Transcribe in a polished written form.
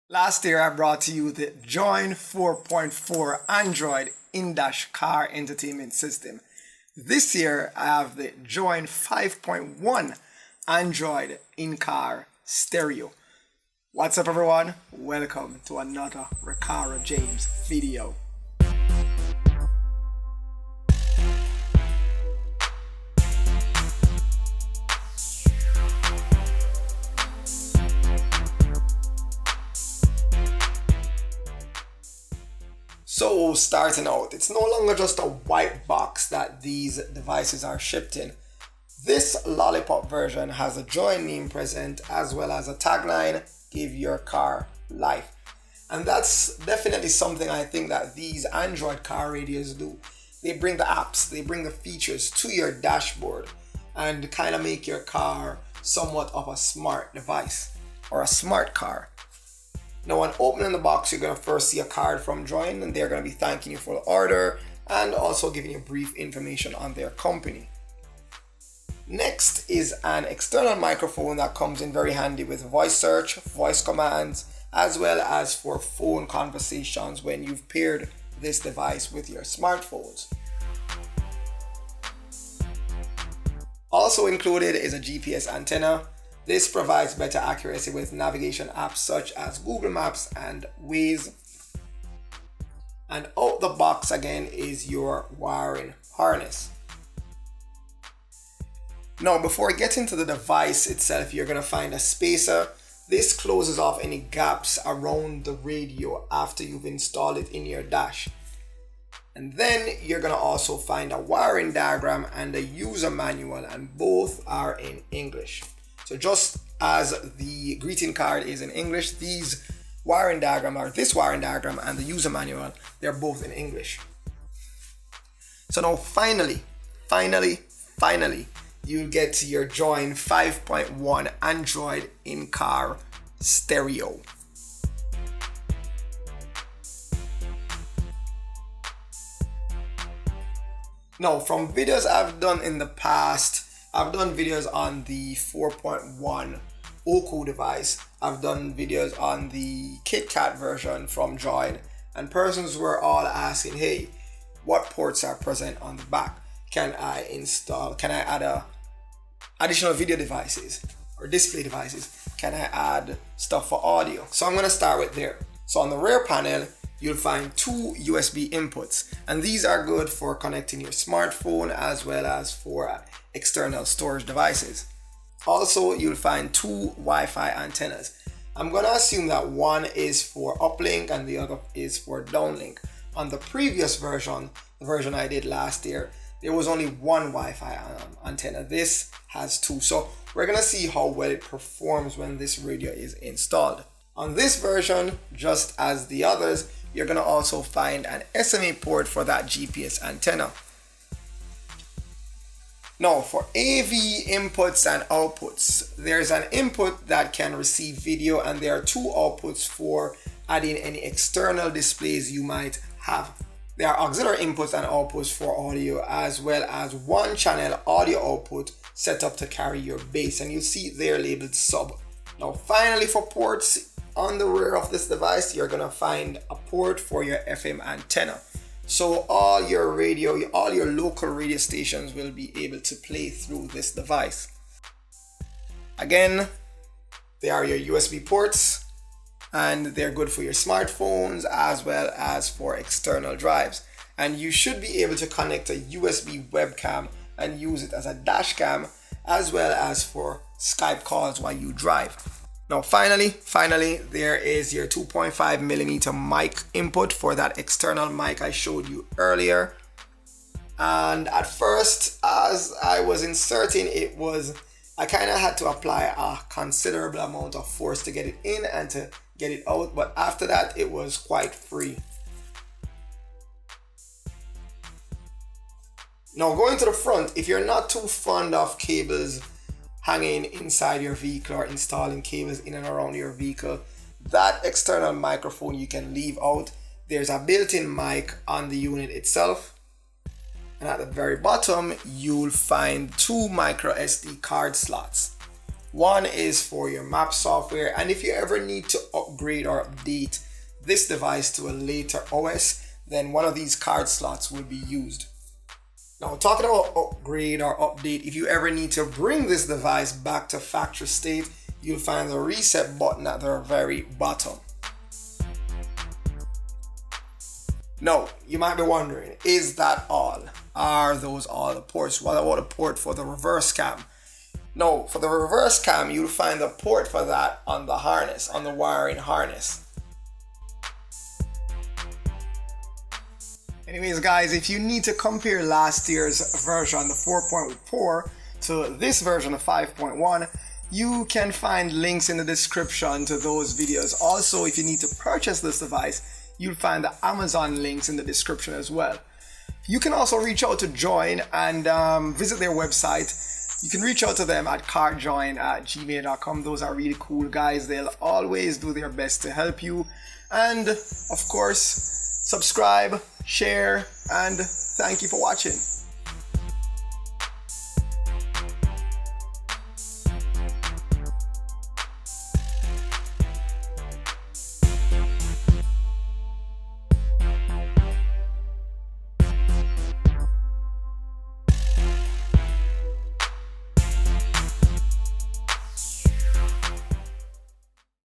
Last year I brought to you the Join 4.4 Android in-dash car entertainment system. This year I have the Join 5.1 Android in-car stereo. What's up everyone? Welcome to another RecarroJames video. So starting out, it's no longer just a white box that these devices are shipped in. This lollipop version has a Join name present as well as a tagline, "Give your car life." And that's definitely something I think that these Android car radios do. They bring the apps, they bring the features to your dashboard and kind of make your car somewhat of a smart device or a smart car. Now, when opening the box, you're going to first see a card from Join, and they're going to be thanking you for the order and also giving you brief information on their company. Next is an external microphone that comes in very handy with voice search, voice commands, as well as for phone conversations when you've paired this device with your smartphones. Also included is a GPS antenna. This provides better accuracy with navigation apps such as Google Maps and Waze. And out the box again is your wiring harness. Now, before getting to the device itself, you're going to find a spacer. This closes off any gaps around the radio after you've installed it in your dash. And then you're going to also find a wiring diagram and a user manual, and both are in English. So just as the greeting card is in English, this wiring diagram and the user manual, they're both in English. So now finally, you'll get to your Join 5.1 Android in-car stereo. Now, from videos I've done in the past, I've done videos on the 4.1 Oko device. I've done videos on the KitKat version from Join, and persons were all asking, hey, what ports are present on the back? Can I add additional video devices or display devices? Can I add stuff for audio? So I'm going to start with there. So on the rear panel, you'll find two USB inputs, and these are good for connecting your smartphone as well as for external storage devices. Also, you'll find two Wi-Fi antennas. I'm going to assume that one is for uplink and the other is for downlink. On the previous version, the version I did last year, there was only one Wi-Fi antenna. This has two. So we're going to see how well it performs when this radio is installed. On this version, just as the others, you're going to also find an SMA port for that GPS antenna. Now, for AV inputs and outputs, there's an input that can receive video, and there are two outputs for adding any external displays you might have. There are auxiliary inputs and outputs for audio, as well as one channel audio output set up to carry your bass, and you'll see they're labeled sub. Now, finally, for ports, on the rear of this device, you're going to find a port for your FM antenna. So all your local radio stations will be able to play through this device. Again, they are your USB ports, and they're good for your smartphones as well as for external drives. And you should be able to connect a USB webcam and use it as a dash cam as well as for Skype calls while you drive. Now finally, there is your 2.5mm mic input for that external mic I showed you earlier. And at first, as I was inserting I kind of had to apply a considerable amount of force to get it in and to get it out, but after that it was quite free. Now going to the front, if you're not too fond of cables hanging inside your vehicle or installing cables in and around your vehicle, that external microphone you can leave out. There's a built-in mic on the unit itself, and at the very bottom you'll find two micro SD card slots. One is for your map software, and if you ever need to upgrade or update this device to a later OS, then one of these card slots will be used. Now, talking about upgrade or update, if you ever need to bring this device back to factory state, you'll find the reset button at the very bottom. Now, you might be wondering, is that all? Are those all the ports? What about a port for the reverse cam? No, for the reverse cam, you'll find the port for that on the harness, on the wiring harness. Anyways, guys, if you need to compare last year's version, the 4.4, to this version of 5.1, you can find links in the description to those videos. Also, if you need to purchase this device, you'll find the Amazon links in the description as well. You can also reach out to Join and visit their website. You can reach out to them at carjoin@gmail.com. Those are really cool guys. They'll always do their best to help you. And of course, subscribe, share, and thank you for watching.